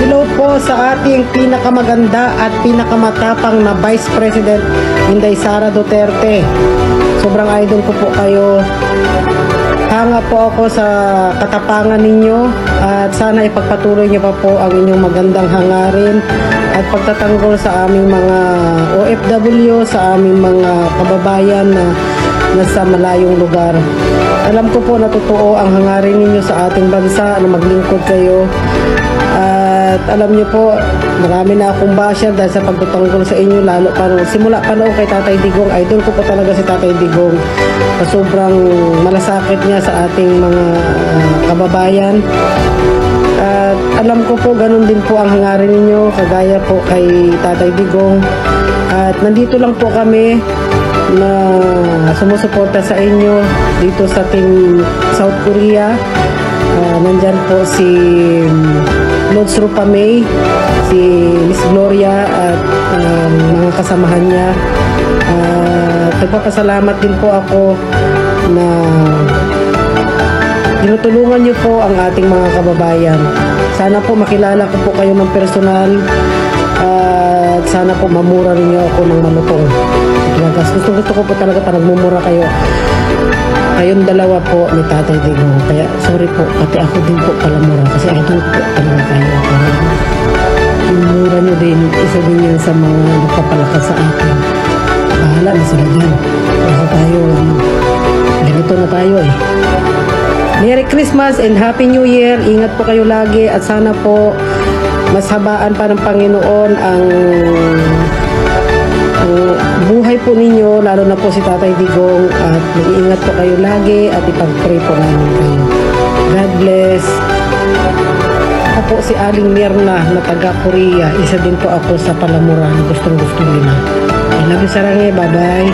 Hello po sa ating pinakamaganda at pinakamatapang na Vice President, Inday Sara Duterte. Sobrang idol ko po kayo. Hanga po ako sa katapangan ninyo at sana ipagpatuloy niyo pa po ang inyong magandang hangarin at pagtatanggol sa aming mga OFW, sa aming mga kababayan na nasa malayong lugar. Alam ko po na totoo ang hangarin ninyo sa ating bansa na maglingkod kayo. At alam niyo po, marami na akong basher dahil sa pagtutanggol sa inyo, lalo pa noon. Simula pa noon kay Tatay Digong, idol ko po talaga si Tatay Digong. Sobrang malasakit niya sa ating mga kababayan. At alam ko po, ganun din po ang hangarin ninyo, kagaya po kay Tatay Digong. At nandito lang po kami na sumusuporta sa inyo dito sa Team South Korea. Nandyan po si Lods Rupamay, si Miss Gloria at mga kasamahan niya. Nagpapasalamat din po ako na tinutulungan niyo po ang ating mga kababayan. Sana po makilala ko po kayo ng personal at sana po mamura rin niyo ako ng malutong. Gusto ko po talaga pa nagmumura kayo. Kayong dalawa po ni Tatay Digong. Kaya sorry po, pati ako din po pala mura kasi idol po talaga kayo. Mura nyo din, isa din yan sa mga nagpapalakas sa akin. Bahala na sila dyan. Kasi tayo, ganito na tayo eh. Merry Christmas and Happy New Year. Ingat po kayo lagi at sana po mas habaan pa ng Panginoon ang buhay po ninyo, lalo na po si Tatay Digong, at mag-iingat po kayo lagi at ipag-pray po namin kayo. God bless. Ako po si Aling Mirna na taga Korea. Isa din po ako sa palamura na gustong-gusto nila. I love you, Sarange. Bye-bye.